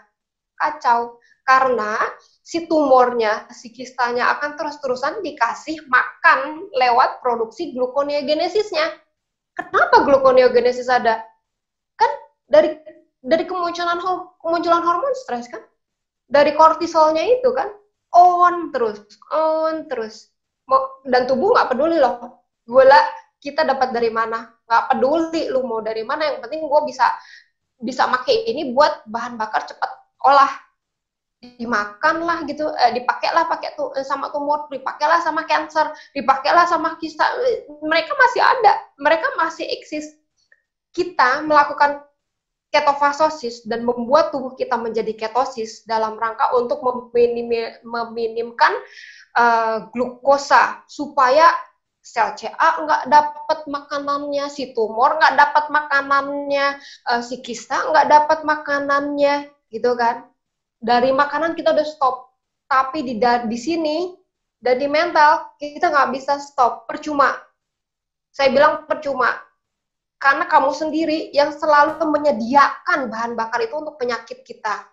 kacau karena si tumornya, si kistanya akan terus-terusan dikasih makan lewat produksi gluconeogenesisnya. Kenapa gluconeogenesis ada? Kan dari kemunculan hormon stres kan? Dari kortisolnya itu kan? On terus. Dan tubuh nggak peduli loh. Gula kita dapat dari mana? Nggak peduli lu mau dari mana, yang penting gue bisa pakai ini buat bahan bakar cepat olah. Dimakan lah gitu, dipakailah sama tumor, dipakailah sama cancer, dipakailah sama kista, mereka masih ada, mereka masih eksis. Kita melakukan ketofastosis dan membuat tubuh kita menjadi ketosis dalam rangka untuk meminimkan glukosa, supaya sel CA nggak dapat makanannya, si tumor nggak dapat makanannya, si kista nggak dapat makanannya, gitu kan. Dari makanan kita udah stop, tapi di sini dan di mental kita nggak bisa stop, percuma. Saya bilang percuma, karena kamu sendiri yang selalu menyediakan bahan bakar itu untuk penyakit kita.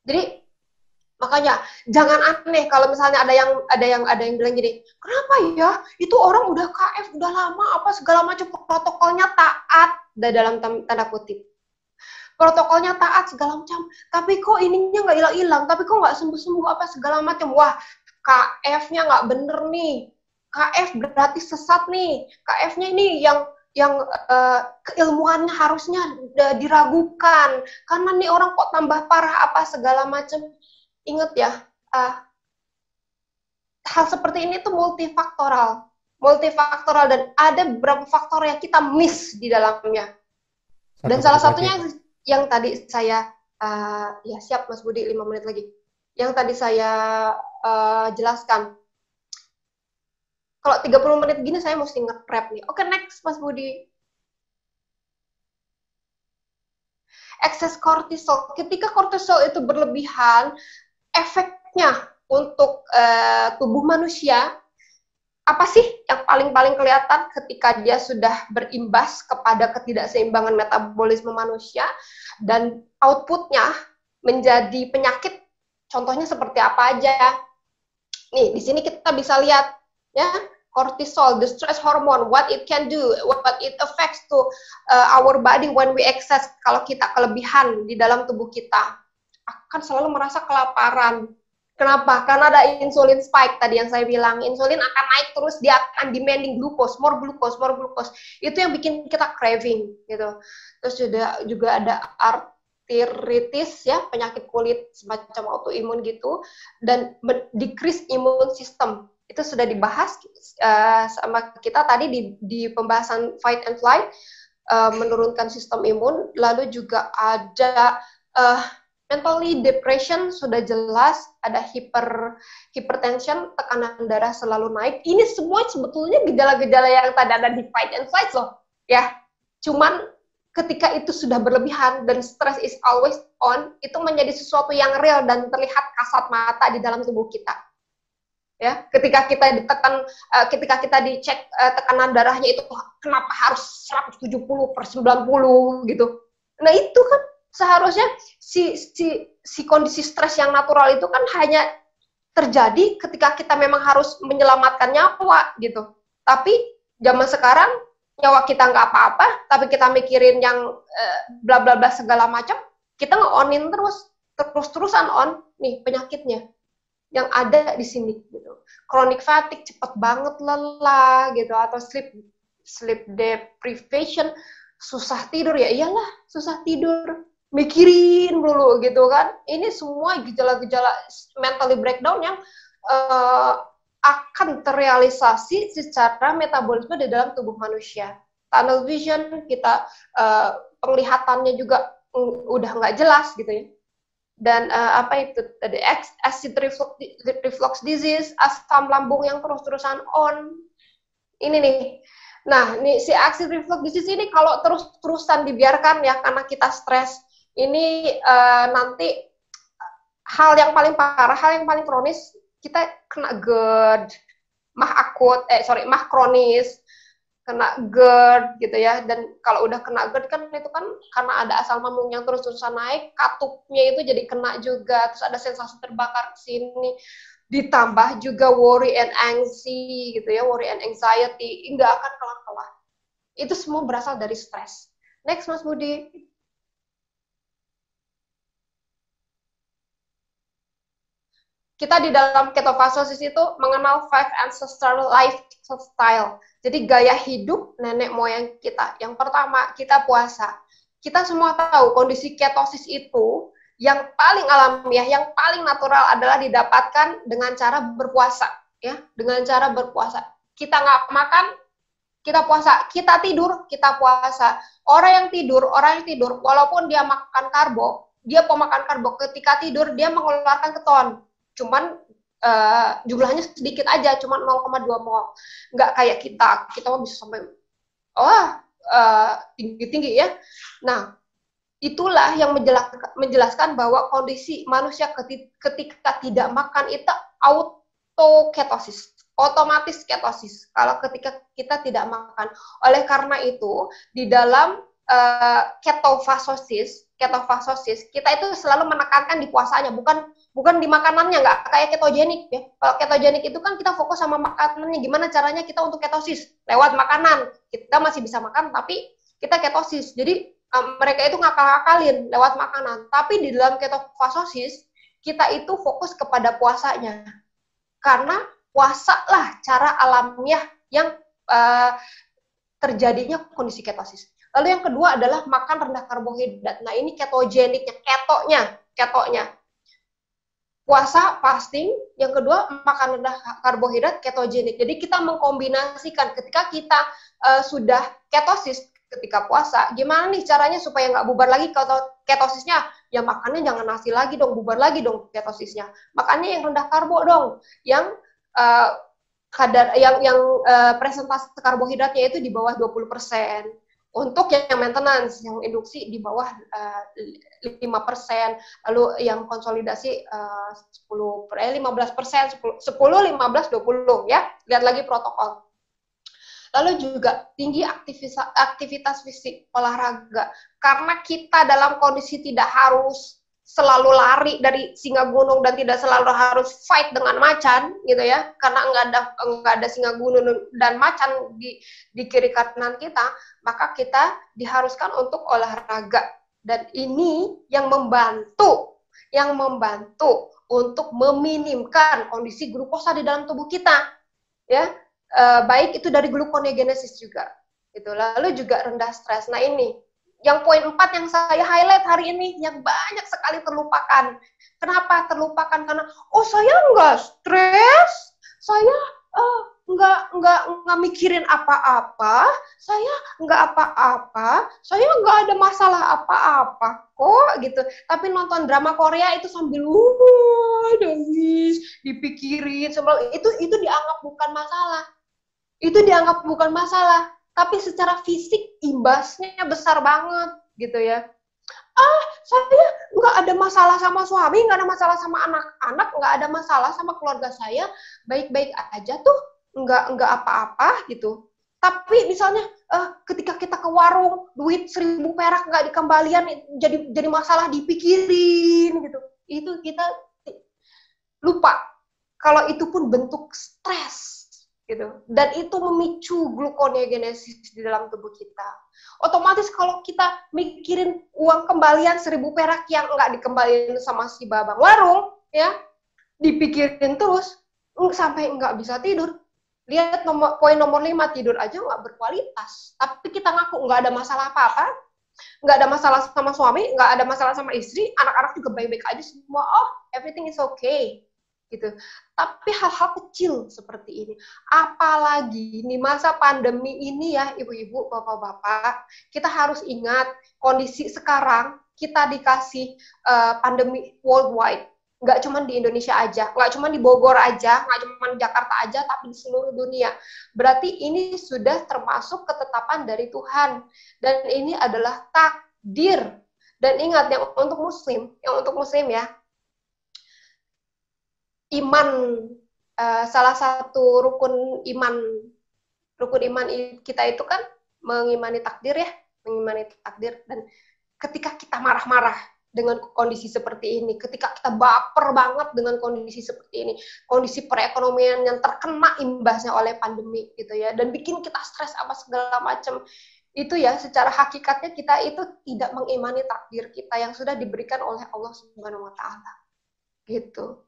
Jadi makanya jangan aneh kalau misalnya ada yang bilang gini, kenapa ya itu orang udah KF udah lama apa segala macam, protokolnya taat, dalam tanda kutip. Protokolnya taat segala macam, tapi kok ininya nggak hilang-hilang, tapi kok nggak sembuh-sembuh apa segala macam. Wah, KF-nya nggak bener nih, KF berarti sesat nih, KF-nya ini yang keilmuannya harusnya diragukan, karena nih orang kok tambah parah apa segala macam. ingat ya, hal seperti ini tuh multifaktoral dan ada beberapa faktor yang kita miss di dalamnya. Dan salah satunya yang tadi saya ya siap Mas Budi, 5 menit lagi. Yang tadi saya jelaskan. Kalau 30 menit gini saya mesti nge-prep nih. Oke, next Mas Budi. Ekses kortisol. Ketika kortisol itu berlebihan, efeknya untuk tubuh manusia apa sih yang paling kelihatan ketika dia sudah berimbas kepada ketidakseimbangan metabolisme manusia dan outputnya menjadi penyakit? Contohnya seperti apa aja? Nih, di sini kita bisa lihat ya, cortisol, the stress hormone, what it can do, what it affects to our body when we excess. Kalau kita kelebihan di dalam tubuh kita, akan selalu merasa kelaparan. Kenapa? Karena ada insulin spike tadi yang saya bilang. Insulin akan naik terus, dia akan demanding glucose, more glucose, more glucose. Itu yang bikin kita craving gitu. Terus juga ada arteritis ya, penyakit kulit semacam autoimun gitu, dan decrease immune system. Itu sudah dibahas sama kita tadi di pembahasan fight and flight, menurunkan sistem imun. Lalu juga ada mentally depression, sudah jelas, ada hypertension, tekanan darah selalu naik. Ini semua sebetulnya gejala-gejala yang tadi ada di fight and flight loh, ya. Cuman ketika itu sudah berlebihan dan stress is always on, itu menjadi sesuatu yang real dan terlihat kasat mata di dalam tubuh kita. Ya, ketika kita ditekan, ketika kita dicek tekanan darahnya itu kenapa harus 170/90 gitu. Nah itu kan seharusnya si kondisi stres yang natural itu kan hanya terjadi ketika kita memang harus menyelamatkan nyawa gitu. Tapi zaman sekarang nyawa kita nggak apa-apa, tapi kita mikirin yang bla bla bla segala macam, kita nge-onin terus-terusan on nih penyakitnya yang ada di sini gitu. Chronic fatigue, cepet banget lelah gitu, atau sleep deprivation, susah tidur, ya iyalah susah tidur, mikirin dulu gitu kan. Ini semua gejala-gejala mentally breakdown yang akan terrealisasi secara metabolisme di dalam tubuh manusia. Tunnel vision, kita penglihatannya juga udah nggak jelas gitu ya. Dan apa itu tadi, acid reflux disease, asam lambung yang terus-terusan on. Ini nih. Nah, nih si acid reflux disease ini kalau terus-terusan dibiarkan ya karena kita stres, ini nanti hal yang paling parah, hal yang paling kronis, kita kena GERD, mah kronis, kena GERD gitu ya. Dan kalau udah kena GERD kan itu kan karena ada asam lambung yang terus-terusan naik, katupnya itu jadi kena juga, terus ada sensasi terbakar di sini, ditambah juga worry and anxiety gitu ya, worry and anxiety, nggak akan kelar-kelar. Itu semua berasal dari stres. Next Mas Budi. Kita di dalam ketofastosis itu mengenal 5 ancestral lifestyle. Jadi gaya hidup nenek moyang kita. Yang pertama, kita puasa. Kita semua tahu kondisi ketosis itu yang paling alamiah, yang paling natural adalah didapatkan dengan cara berpuasa, ya, dengan cara berpuasa. Kita nggak makan, kita puasa. Kita tidur, kita puasa. Orang yang tidur, walaupun dia makan karbo, dia pemakan karbo, ketika tidur dia mengeluarkan keton. Cuman jumlahnya sedikit aja, cuma 0,2 mol. Nggak kayak kita mau bisa sampai tinggi-tinggi ya. Nah, itulah yang menjelaskan bahwa kondisi manusia ketika tidak makan itu autoketosis, otomatis ketosis kalau ketika kita tidak makan. Oleh karena itu, di dalam ketofastosis kita itu selalu menekankan di puasanya, bukan di makanannya. Nggak kayak ketogenik ya. Kalau ketogenik itu kan kita fokus sama makanannya, gimana caranya kita untuk ketosis lewat makanan. Kita masih bisa makan tapi kita ketosis. Jadi mereka itu ngakal-ngakalin lewat makanan. Tapi di dalam ketofastosis kita itu fokus kepada puasanya, karena puasa lah cara alamiah yang terjadinya kondisi ketosis. Lalu yang kedua adalah makan rendah karbohidrat. Nah ini ketogeniknya, ketonya. puasa, fasting, yang kedua makan rendah karbohidrat, ketogenik. Jadi kita mengkombinasikan ketika kita sudah ketosis ketika puasa, gimana nih caranya supaya nggak bubar lagi ketosisnya? Ya makannya jangan nasi lagi dong, bubar lagi dong ketosisnya. Makannya yang rendah karbo dong, yang kadar presentasi karbohidratnya itu di bawah 20%. Untuk yang maintenance, yang induksi di bawah 5%, lalu yang konsolidasi 15%, 10, 15, 20 ya. Lihat lagi protokol. Lalu juga tinggi aktivitas fisik, olahraga. Karena kita dalam kondisi tidak harus selalu lari dari singa gunung dan tidak selalu harus fight dengan macan gitu ya, karena nggak ada singa gunung dan macan di kiri kanan kita, maka kita diharuskan untuk olahraga, dan ini yang membantu untuk meminimkan kondisi glukosa di dalam tubuh kita ya, baik itu dari gluconeogenesis juga gitu. Lalu juga rendah stres. Nah ini yang poin 4 yang saya highlight hari ini, yang banyak sekali terlupakan. Kenapa terlupakan? Karena, saya nggak stres, saya nggak mikirin apa-apa, saya nggak apa-apa, saya nggak ada masalah apa-apa kok gitu. Tapi nonton drama Korea itu sambil nangis, dipikirin, itu dianggap bukan masalah. Itu dianggap bukan masalah. Tapi secara fisik imbasnya besar banget gitu ya. Saya nggak ada masalah sama suami, nggak ada masalah sama anak-anak, nggak ada masalah sama keluarga saya, baik-baik aja tuh, nggak apa-apa gitu. Tapi misalnya ketika kita ke warung, duit 1.000 perak nggak dikembalian, jadi masalah dipikirin gitu. Itu kita lupa kalau itu pun bentuk stres. Gitu. Dan itu memicu gluconeogenesis di dalam tubuh kita. Otomatis kalau kita mikirin uang kembalian 1.000 perak yang nggak dikembaliin sama si babang warung, ya, dipikirin terus sampai nggak bisa tidur. Lihat poin nomor 5, tidur aja nggak berkualitas. Tapi kita ngaku nggak ada masalah apa-apa, nggak ada masalah sama suami, nggak ada masalah sama istri, anak-anak juga baik-baik aja semua. Everything is okay. Gitu. Tapi hal-hal kecil seperti ini, apalagi di masa pandemi ini ya ibu-ibu, bapak-bapak, kita harus ingat kondisi sekarang kita dikasih pandemi worldwide, nggak cuma di Indonesia aja, nggak cuma di Bogor aja, nggak cuma di Jakarta aja, tapi di seluruh dunia. Berarti ini sudah termasuk ketetapan dari Tuhan, dan ini adalah takdir. Dan ingat yang untuk muslim ya, iman, salah satu rukun iman kita itu kan mengimani takdir ya, dan ketika kita marah-marah dengan kondisi seperti ini, ketika kita baper banget dengan kondisi seperti ini, kondisi perekonomian yang terkena imbasnya oleh pandemi gitu ya, dan bikin kita stres apa segala macam, itu ya secara hakikatnya kita itu tidak mengimani takdir kita yang sudah diberikan oleh Allah Subhanahu wa taala. Gitu.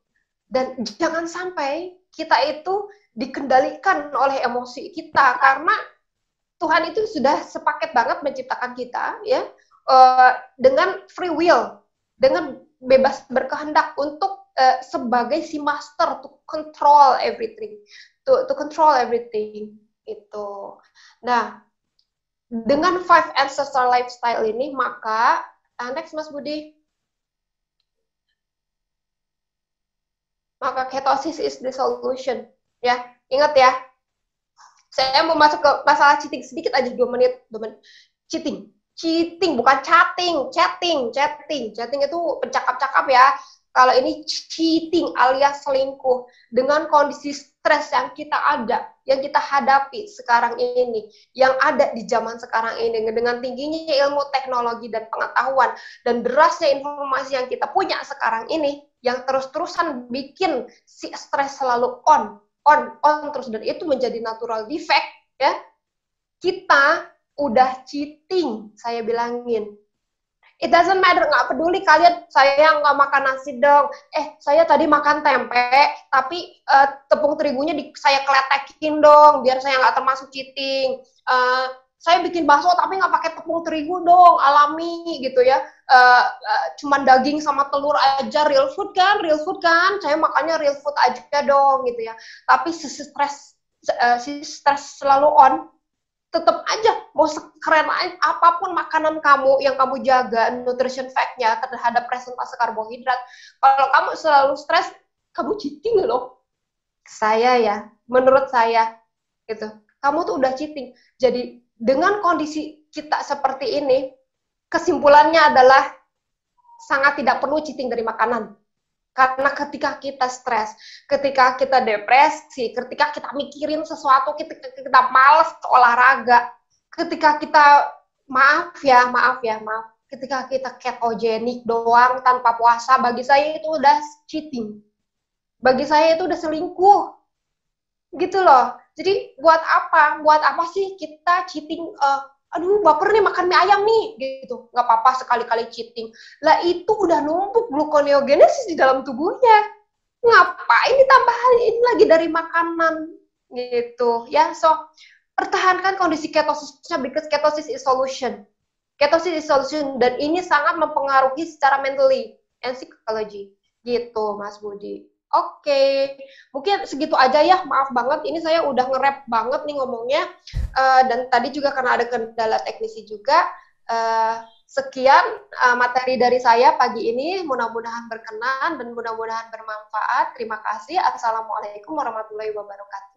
Dan jangan sampai kita itu dikendalikan oleh emosi kita, karena Tuhan itu sudah sepaket banget menciptakan kita ya, dengan free will, dengan bebas berkehendak untuk sebagai si master to control everything, to control everything itu. Nah, dengan 5 ancestral lifestyle ini, maka next Mas Budi. Maka ketosis is the solution. Ya, ingat ya. Saya mau masuk ke masalah cheating sedikit aja, 2 menit. Cheating bukan chatting. Chatting itu pencakap-cakap ya. Kalau ini cheating alias selingkuh, dengan kondisi stres yang kita hadapi sekarang ini, yang ada di zaman sekarang ini, dengan tingginya ilmu teknologi dan pengetahuan dan derasnya informasi yang kita punya sekarang ini, yang terus-terusan bikin si stres selalu on terus, dan itu menjadi natural defect ya. Kita udah cheating, saya bilangin. It doesn't matter, nggak peduli kalian, saya nggak makan nasi dong, saya tadi makan tempe, tapi tepung terigunya saya kletekin dong, biar saya nggak termasuk cheating. saya bikin bakso tapi nggak pakai tepung terigu dong, alami gitu ya. Cuman daging sama telur aja, real food kan, saya makannya real food aja dong gitu ya. Tapi si stres selalu on, tetap aja mau sekeren apapun makanan kamu yang kamu jaga nutrition fact-nya terhadap presentase karbohidrat, kalau kamu selalu stres, kamu cheating loh. Menurut saya gitu, kamu tuh udah cheating. Jadi dengan kondisi kita seperti ini, kesimpulannya adalah sangat tidak perlu cheating dari makanan. Karena ketika kita stres, ketika kita depresi, ketika kita mikirin sesuatu, kita malas olahraga, ketika kita, maaf ya, ketika kita ketogenik doang tanpa puasa, bagi saya itu udah cheating. Bagi saya itu udah selingkuh. Gitu loh. Jadi buat apa? Buat apa sih kita cheating? Aduh, baper nih makan mie ayam nih, gitu. Nggak apa-apa sekali-kali cheating. Lah itu udah numpuk gluconeogenesis di dalam tubuhnya. Ngapain ditambahin lagi dari makanan, gitu. Ya, so pertahankan kondisi ketosisnya, because ketosis is solution. Ketosis is solution, dan ini sangat mempengaruhi secara mentally and psychology. Gitu, Mas Budi. Oke, mungkin segitu aja ya, maaf banget, ini saya udah nge-rap banget nih ngomongnya, dan tadi juga karena ada kendala teknisi juga. Sekian materi dari saya pagi ini, mudah-mudahan berkenan dan mudah-mudahan bermanfaat. Terima kasih, Assalamualaikum warahmatullahi wabarakatuh.